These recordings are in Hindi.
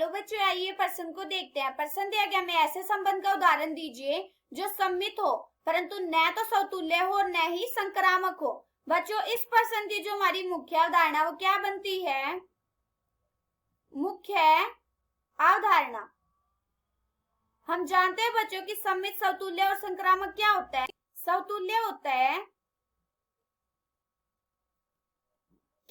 चलो बच्चों आइए प्रश्न को देखते हैं। प्रश्न दिया गया, हमें ऐसे संबंध का उदाहरण दीजिए जो सम्मित हो परंतु न तो समतुल्य हो और न ही संक्रामक हो। बच्चों इस प्रश्न की जो हमारी मुख्य अवधारणा वो क्या बनती है? मुख्य अवधारणा हम जानते हैं बच्चों कि सम्मित, समतुल्य और संक्रामक क्या होता है? समतुल्य होता है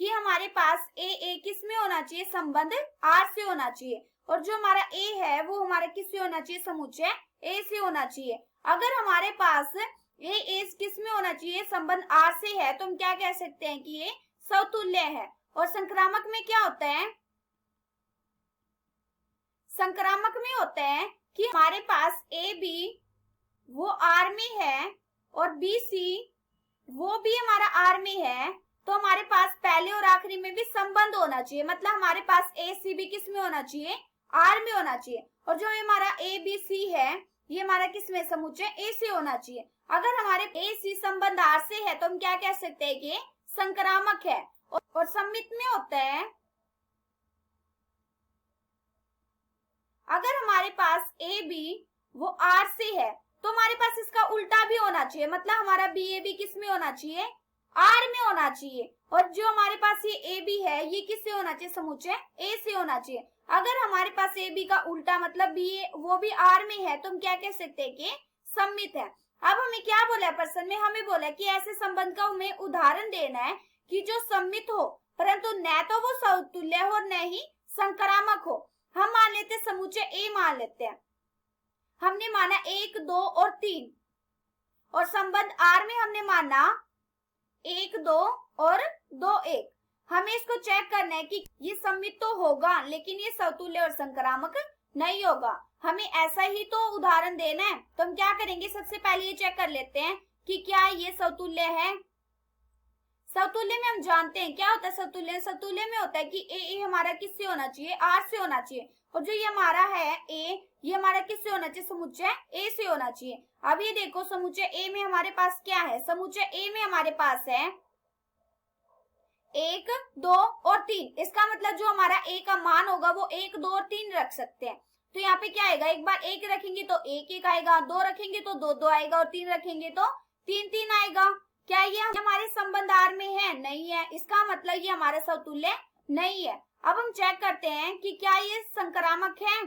कि हमारे पास ए किस में होना चाहिए? संबंध आर से होना चाहिए, और जो हमारा ए है वो हमारा किस से होना चाहिए? समुच्चय ए से होना चाहिए। अगर हमारे पास ए किस में होना चाहिए? संबंध आर से है, तो हम क्या कह सकते हैं कि ये समतुल्य है। और संक्रामक में क्या होता है? संक्रामक में होता है कि हमारे पास ए बी वो आर में है और बी सी वो भी हमारा आर में है, तो हमारे पास पहले और आखिरी में भी संबंध होना चाहिए। मतलब हमारे पास ए सी भी किस में होना चाहिए? आर में होना चाहिए। और जो हमारा ए बी सी है ये हमारा किस में? समुच्चय ए से होना चाहिए। अगर हमारे ए सी संबंध आर से है तो हम क्या कह सकते हैं कि संक्रामक है। और सम्मित में होता है अगर हमारे पास ए बी वो आर से है तो हमारे पास इसका उल्टा भी होना चाहिए। मतलब हमारा बी ए बी किस में होना चाहिए? आर में होना चाहिए। और जो हमारे पास ये ए बी है ये किससे होना चाहिए? समुच्चय ए से होना चाहिए। अगर हमारे पास ए बी का उल्टा मतलब बी वो भी आर में है तो हम क्या कह सकते हैं कि सम्मित है। अब हमें क्या बोला है प्रश्न में? हमें बोला कि ऐसे संबंध का हमें उदाहरण देना है कि जो सम्मित हो परंतु न तो वो समतुल्य हो न ही संक्रामक हो। हम मान लेते समुच्चय ए मान लेते हैं। हमने माना 1, 2 और 3, और संबंध आर में हमने माना 1, 2 और 2, 1। हमें इसको चेक करना है कि ये सम्मित तो होगा लेकिन ये समतुल्य और संक्रामक नहीं होगा। हमें ऐसा ही तो उदाहरण देना है, तो हम क्या करेंगे? सबसे पहले ये चेक कर लेते हैं कि क्या ये समतुल्य है। समतुल्य में हम जानते हैं क्या होता है समतुल्य? समतुल्य में होता है कि ए हमारा किससे होना चाहिए? आर से होना चाहिए। और जो ये हमारा है ए ये हमारा किससे होना चाहिए? समुच्चय ए से होना चाहिए। अब ये देखो समुच्चय ए में हमारे पास क्या है? समुच्चय ए में हमारे पास है 1, 2 और 3। इसका मतलब जो हमारा ए का मान होगा वो 1, 2 और 3 रख सकते हैं। तो यहाँ पे क्या आएगा? एक बार 1 रखेंगे तो 1, 1 आएगा, 2 रखेंगे तो 2, 2 आएगा, और 3 रखेंगे तो 3, 3 आएगा। क्या ये हमारे संबंध आर में है? नहीं है। इसका मतलब ये हमारा समतुल्य नहीं है। अब हम चेक करते हैं कि क्या ये संक्रामक है।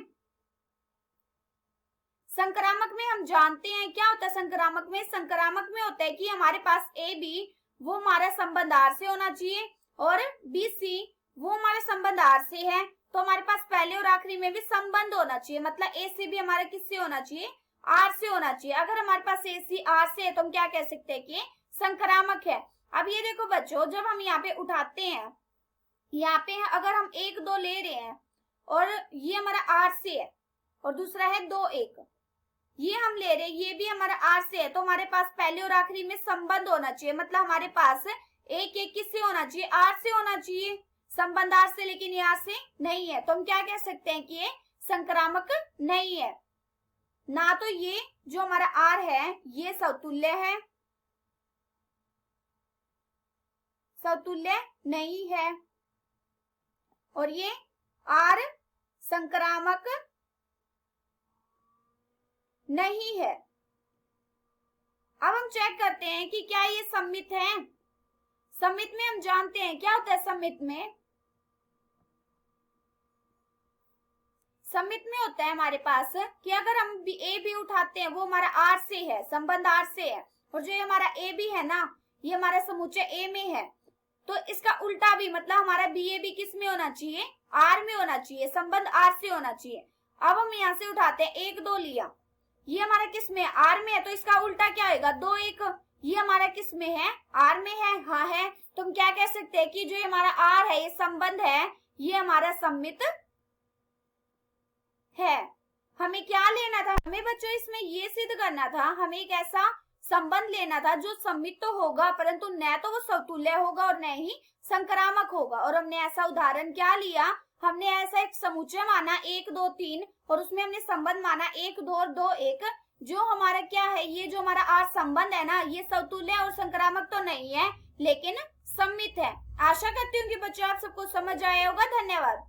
संक्रामक में हम जानते हैं क्या होता है संक्रामक में? संक्रामक में होता है कि हमारे पास ए बी वो हमारा संबंध आर से होना चाहिए और बी सी वो हमारे संबंध आर से है, तो हमारे पास पहले और आखिरी में भी संबंध होना चाहिए। मतलब ए सी भी हमारा किससे होना चाहिए? आर से होना चाहिए। अगर हमारे पास ए सी आर से है तो हम क्या कह सकते हैं कि संक्रामक है। अब ये देखो बच्चों, जब हम यहाँ पे उठाते हैं, यहाँ पे अगर हम 1, 2 ले रहे हैं और ये हमारा आर से है और दूसरा है 2, 1, ये हम ले रहे हैं, ये भी हमारा आर से है, तो हमारे पास पहले और आखिरी में संबंध होना चाहिए। मतलब हमारे पास 1, 1 किससे होना चाहिए? आर से होना चाहिए। संबंध आर से, लेकिन ये आर से नहीं है, तो हम क्या कह सकते हैं कि ये संक्रामक नहीं है। ना तो ये जो हमारा आर है ये समतुल्य है, समतुल्य नहीं है, और ये आर संक्रामक नहीं है। अब हम चेक करते हैं कि क्या ये सम्मित है। सम्मित में हम जानते हैं क्या होता है सम्मित में? सम्मित में होता है हमारे पास कि अगर हम ए बी उठाते हैं वो हमारा आर से है, संबंध आर से है, और जो हमारा ए बी है ना ये हमारा समुच्चय ए में है, तो इसका उल्टा भी मतलब हमारा बी ए बी किस में होना चाहिए? आर में होना चाहिए, संबंध आर से होना चाहिए। अब हम यहाँ से उठाते हैं 1, 2 लिया, ये हमारा किस में? आर में है, तो इसका उल्टा क्या होगा? 2, 1, ये हमारा किस में है? आर में है। हाँ है, तो हम क्या कह सकते हैं कि जो हमारा आर है ये संबंध है ये हमारा सम्मित है। हमें क्या लेना था? हमें बच्चों इसमें ये सिद्ध करना था, हमें एक ऐसा संबंध लेना था जो सम्मित तो होगा परंतु न तो वो समतुल्य होगा और न ही संक्रामक होगा। और हमने ऐसा उदाहरण क्या लिया? हमने ऐसा एक समुच्चय माना 1, 2, 3, और उसमें हमने संबंध माना 1, 2 और 2, 1। जो हमारा क्या है, ये जो हमारा आर संबंध है ना ये समतुल्य और संक्रामक तो नहीं है लेकिन सम्मित है। आशा करती हूँ कि बच्चों आप सबको समझ आया होगा। धन्यवाद।